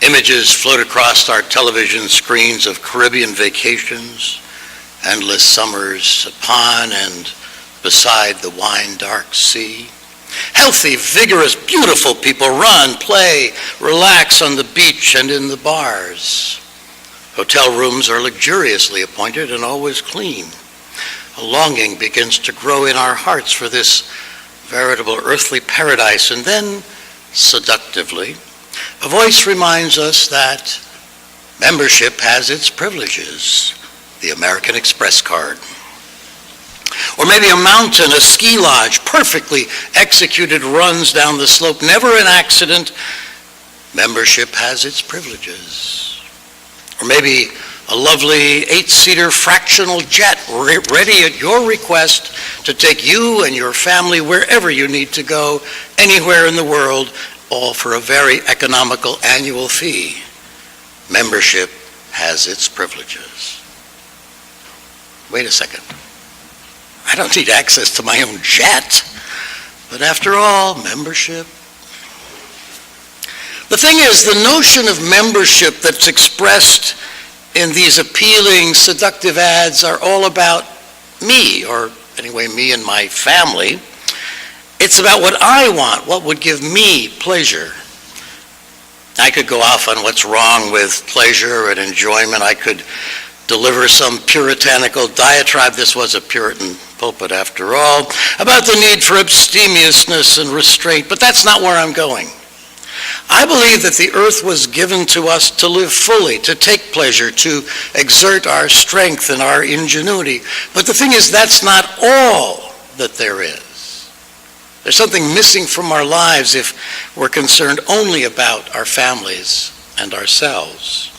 Images float across our television screens of Caribbean vacations, endless summers upon and beside the wine-dark sea. Healthy, vigorous, beautiful people run, play, relax on the beach and in the bars. Hotel rooms are luxuriously appointed and always clean. A longing begins to grow in our hearts for this veritable earthly paradise, and then, seductively, a voice reminds us that membership has its privileges, the American Express card. Or maybe a mountain, a ski lodge, perfectly executed runs down the slope, never an accident. Membership has its privileges. Or maybe a lovely 8-seater fractional jet ready at your request to take you and your family wherever you need to go, anywhere in the world, all for a very economical annual fee. Membership has its privileges. Wait a second. I don't need access to my own jet. But after all, membership. The thing is, the notion of membership that's expressed in these appealing, seductive ads are all about me, or anyway, me and my family. It's about what I want, what would give me pleasure. I could go off on what's wrong with pleasure and enjoyment. I could deliver some puritanical diatribe, this was a Puritan pulpit after all, about the need for abstemiousness and restraint, but that's not where I'm going. I believe that the earth was given to us to live fully, to take pleasure, to exert our strength and our ingenuity. But the thing is, that's not all that there is. There's something missing from our lives if we're concerned only about our families and ourselves.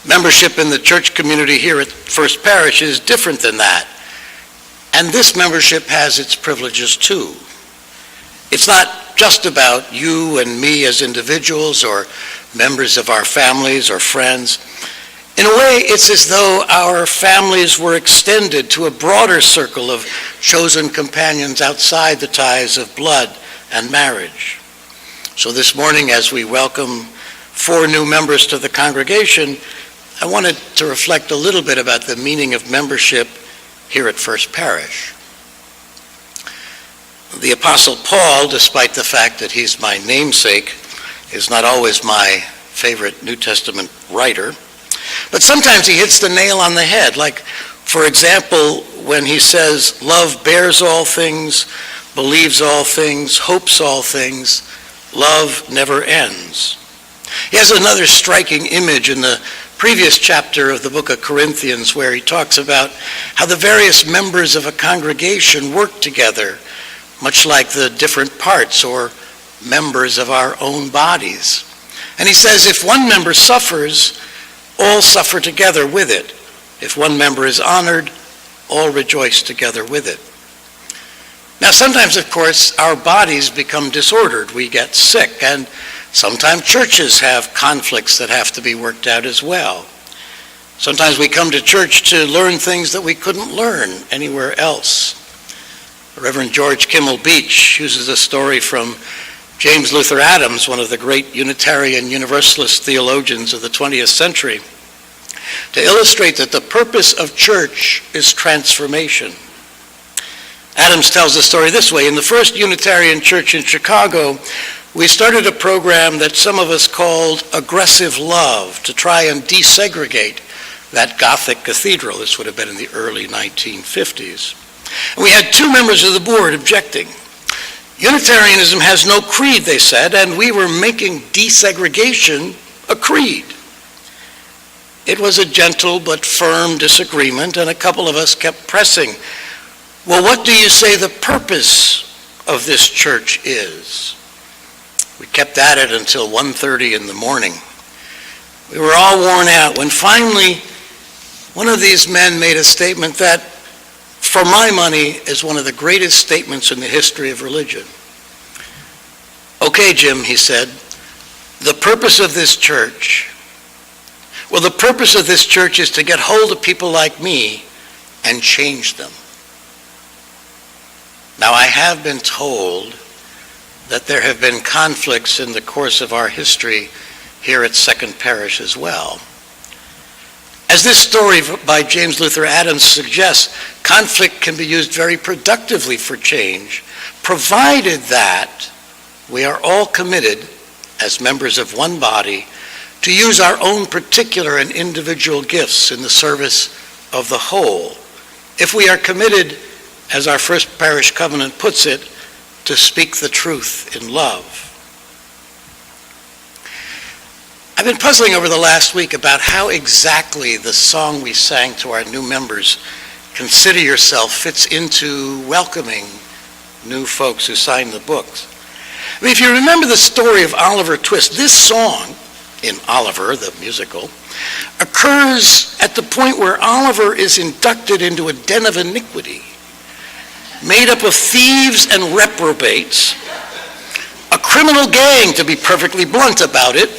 Membership in the church community here at First Parish is different than that. And this membership has its privileges too. It's not just about you and me as individuals or members of our families or friends. In a way, it's as though our families were extended to a broader circle of chosen companions outside the ties of blood and marriage. So this morning, as we welcome 4 new members to the congregation, I wanted to reflect a little bit about the meaning of membership here at First Parish. The Apostle Paul, despite the fact that he's my namesake, is not always my favorite New Testament writer, but sometimes he hits the nail on the head. Like, for example, when he says, love bears all things, believes all things, hopes all things, love never ends. He has another striking image in the previous chapter of the book of Corinthians where he talks about how the various members of a congregation work together, much like the different parts or members of our own bodies. And he says, if one member suffers, all suffer together with it. If one member is honored, all rejoice together with it. Now, sometimes, of course, our bodies become disordered. We get sick, and sometimes churches have conflicts that have to be worked out as well. Sometimes we come to church to learn things that we couldn't learn anywhere else. Reverend George Kimmel Beach uses a story from James Luther Adams, one of the great Unitarian Universalist theologians of the 20th century, to illustrate that the purpose of church is transformation. Adams tells the story this way. In the first Unitarian church in Chicago, we started a program that some of us called aggressive love to try and desegregate that Gothic cathedral. This would have been in the early 1950s. And we had 2 members of the board objecting. Unitarianism has no creed, they said, and we were making desegregation a creed. It was a gentle but firm disagreement, and a couple of us kept pressing. Well, what do you say the purpose of this church is? We kept at it until 1:30 in the morning. We were all worn out when finally one of these men made a statement that, for my money, is one of the greatest statements in the history of religion. Okay, Jim, he said, the purpose of this church, well, the purpose of this church is to get hold of people like me and change them. Now, I have been told that there have been conflicts in the course of our history here at Second Parish as well. As this story by James Luther Adams suggests, conflict can be used very productively for change, provided that we are all committed, as members of one body, to use our own particular and individual gifts in the service of the whole. If we are committed, as our First Parish Covenant puts it, to speak the truth in love. I've been puzzling over the last week about how exactly the song we sang to our new members, Consider Yourself, fits into welcoming new folks who sign the books. I mean, if you remember the story of Oliver Twist, this song, in Oliver, the musical, occurs at the point where Oliver is inducted into a den of iniquity, made up of thieves and reprobates, a criminal gang, to be perfectly blunt about it,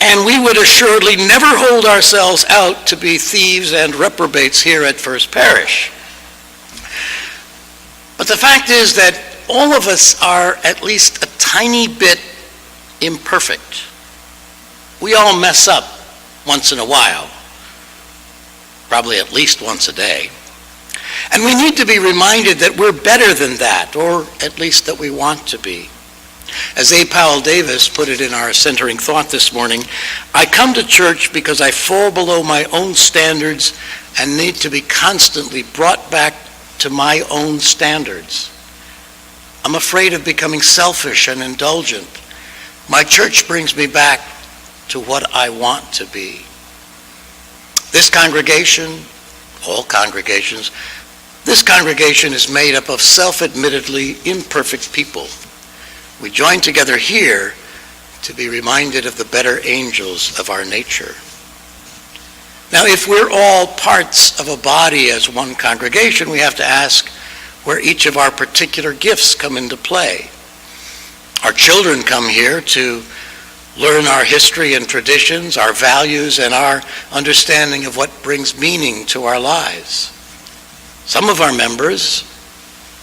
and we would assuredly never hold ourselves out to be thieves and reprobates here at First Parish. But the fact is that all of us are at least a tiny bit imperfect. We all mess up once in a while, probably at least once a day. And we need to be reminded that we're better than that, or at least that we want to be. As A. Powell Davis put it in our centering thought this morning, I come to church because I fall below my own standards and need to be constantly brought back to my own standards. I'm afraid of becoming selfish and indulgent. My church brings me back to what I want to be. This congregation, all congregations, this congregation is made up of self-admittedly imperfect people. We join together here to be reminded of the better angels of our nature. Now, if we're all parts of a body as one congregation, we have to ask where each of our particular gifts come into play. Our children come here to learn our history and traditions, our values, and our understanding of what brings meaning to our lives. Some of our members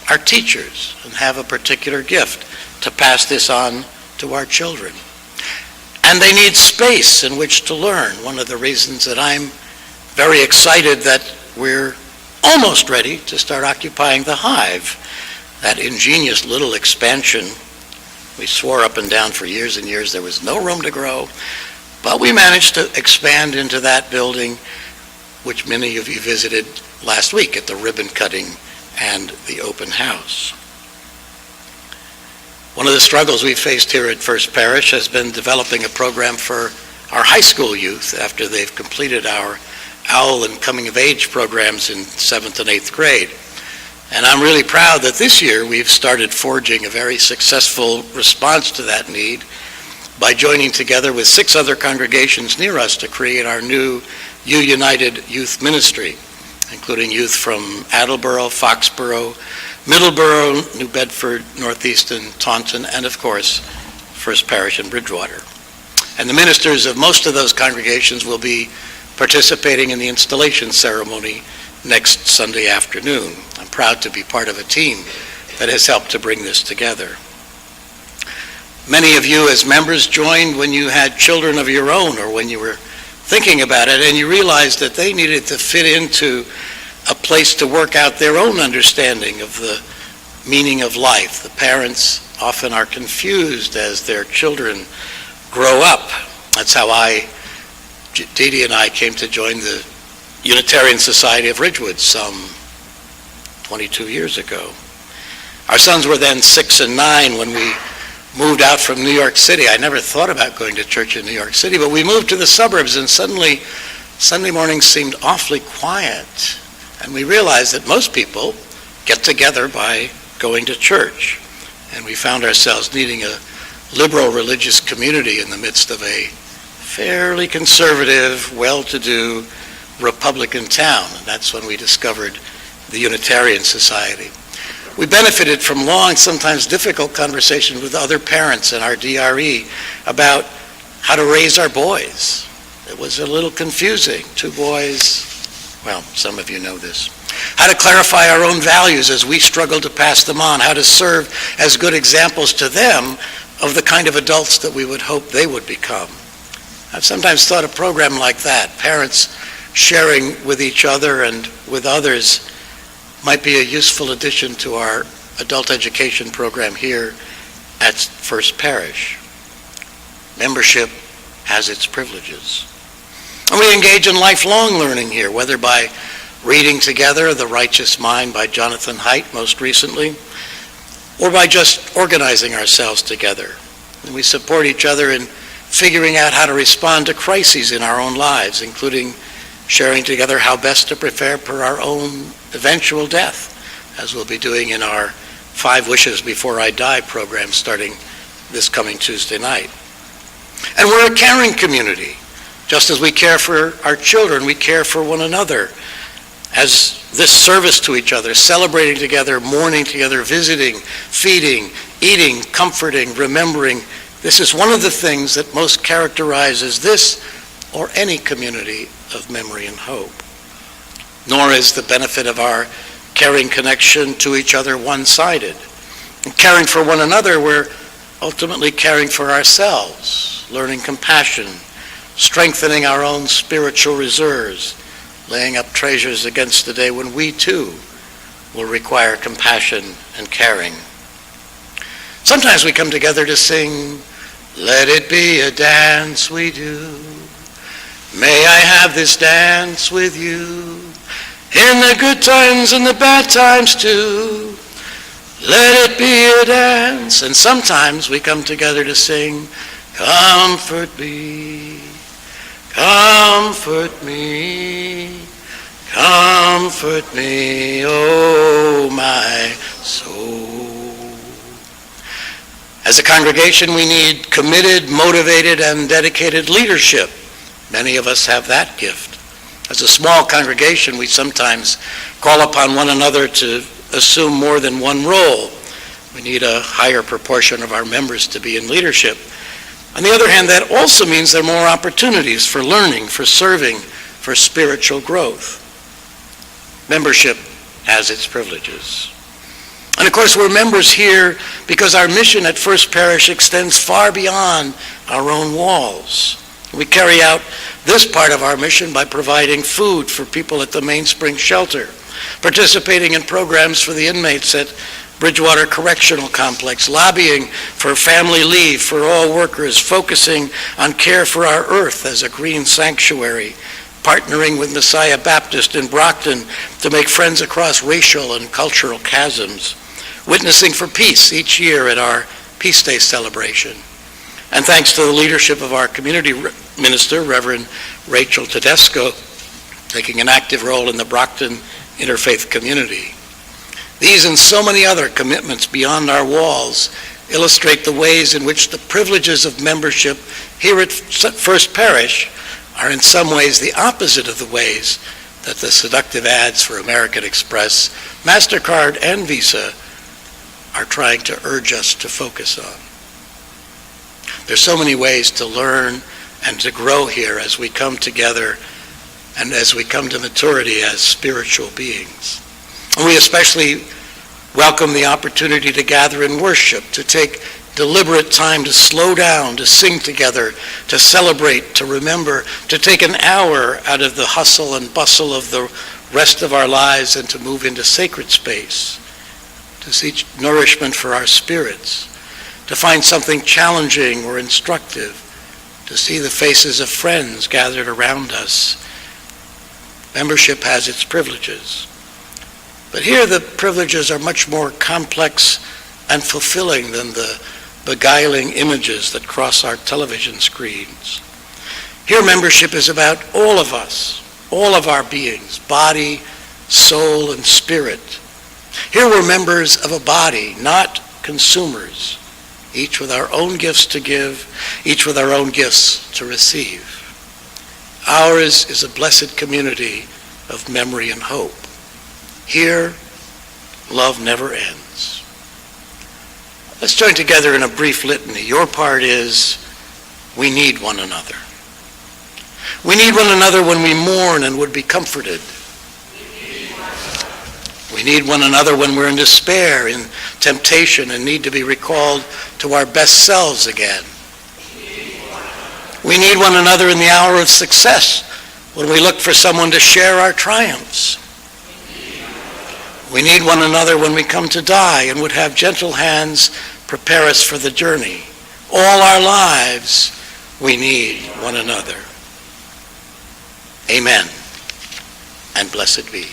are teachers and have a particular gift to pass this on to our children. And they need space in which to learn. One of the reasons that I'm very excited that we're almost ready to start occupying the Hive, that ingenious little expansion. We swore up and down for years and years there was no room to grow, but we managed to expand into that building, which many of you visited last week at the ribbon cutting and the open house. One of the struggles we faced here at First Parish has been developing a program for our high school youth after they've completed our OWL and coming of age programs in 7th and 8th grade. And I'm really proud that this year we've started forging a very successful response to that need by joining together with 6 other congregations near us to create our new U United Youth Ministry, including youth from Attleboro, Foxborough, Middleborough, New Bedford, Northeastern, Taunton, and of course, First Parish in Bridgewater. And the ministers of most of those congregations will be participating in the installation ceremony next Sunday afternoon. I'm proud to be part of a team that has helped to bring this together. Many of you as members joined when you had children of your own or when you were thinking about it and you realized that they needed to fit into a place to work out their own understanding of the meaning of life. The parents often are confused as their children grow up. That's how Dee Dee and I came to join the Unitarian Society of Ridgewood some 22 years ago. Our sons were then 6 and 9 when we moved out from New York City. I never thought about going to church in New York City, but we moved to the suburbs and suddenly Sunday mornings seemed awfully quiet. And we realized that most people get together by going to church. And we found ourselves needing a liberal religious community in the midst of a fairly conservative, well-to-do Republican town. And that's when we discovered the Unitarian Society. We benefited from long, sometimes difficult conversations with other parents in our DRE about how to raise our boys. It was a little confusing. 2 boys, well, some of you know this. How to clarify our own values as we struggle to pass them on. How to serve as good examples to them of the kind of adults that we would hope they would become. I've sometimes thought a program like that, parents sharing with each other and with others, might be a useful addition to our adult education program here at First Parish. Membership has its privileges. And we engage in lifelong learning here, whether by reading together The Righteous Mind by Jonathan Haidt most recently, or by just organizing ourselves together. And we support each other in figuring out how to respond to crises in our own lives, including sharing together how best to prepare for our own eventual death, as we'll be doing in our 5 Wishes Before I Die program starting this coming Tuesday night. And we're a caring community. Just as we care for our children, we care for one another. As this service to each other, celebrating together, mourning together, visiting, feeding, eating, comforting, remembering, this is one of the things that most characterizes this or any community of memory and hope. Nor is the benefit of our caring connection to each other one-sided. In caring for one another, we're ultimately caring for ourselves, learning compassion, strengthening our own spiritual reserves, laying up treasures against the day when we too will require compassion and caring. Sometimes we come together to sing, "Let it be a dance we do. May I have this dance with you. In the good times and the bad times too. Let it be a dance." And sometimes we come together to sing, "Comfort me, comfort me, comfort me, oh my soul." As a congregation, we need committed, motivated, and dedicated leadership. Many of us have that gift. As a small congregation, we sometimes call upon one another to assume more than one role. We need a higher proportion of our members to be in leadership. On the other hand, that also means there are more opportunities for learning, for serving, for spiritual growth. Membership has its privileges. And of course, we're members here because our mission at First Parish extends far beyond our own walls. We carry out this part of our mission by providing food for people at the Mainspring Shelter, participating in programs for the inmates at Bridgewater Correctional Complex, lobbying for family leave for all workers, focusing on care for our earth as a green sanctuary, partnering with Messiah Baptist in Brockton to make friends across racial and cultural chasms, witnessing for peace each year at our Peace Day celebration. And thanks to the leadership of our community minister, Reverend Rachel Tedesco, taking an active role in the Brockton interfaith community. These and so many other commitments beyond our walls illustrate the ways in which the privileges of membership here at First Parish are in some ways the opposite of the ways that the seductive ads for American Express, MasterCard, and Visa are trying to urge us to focus on. There's so many ways to learn and to grow here as we come together and as we come to maturity as spiritual beings. And we especially welcome the opportunity to gather in worship, to take deliberate time to slow down, to sing together, to celebrate, to remember, to take an hour out of the hustle and bustle of the rest of our lives and to move into sacred space, to seek nourishment for our spirits, to find something challenging or instructive, to see the faces of friends gathered around us. Membership has its privileges. But here the privileges are much more complex and fulfilling than the beguiling images that cross our television screens. Here membership is about all of us, all of our beings, body, soul, and spirit. Here we're members of a body, not consumers, each with our own gifts to give, each with our own gifts to receive. Ours is a blessed community of memory and hope. Here, love never ends. Let's join together in a brief litany. Your part is, we need one another. We need one another when we mourn and would be comforted. We need one another when we're in despair, in temptation, and need to be recalled to our best selves again. We need one another in the hour of success, when we look for someone to share our triumphs. We need one another when we come to die and would have gentle hands prepare us for the journey. All our lives, we need one another. Amen, and blessed be.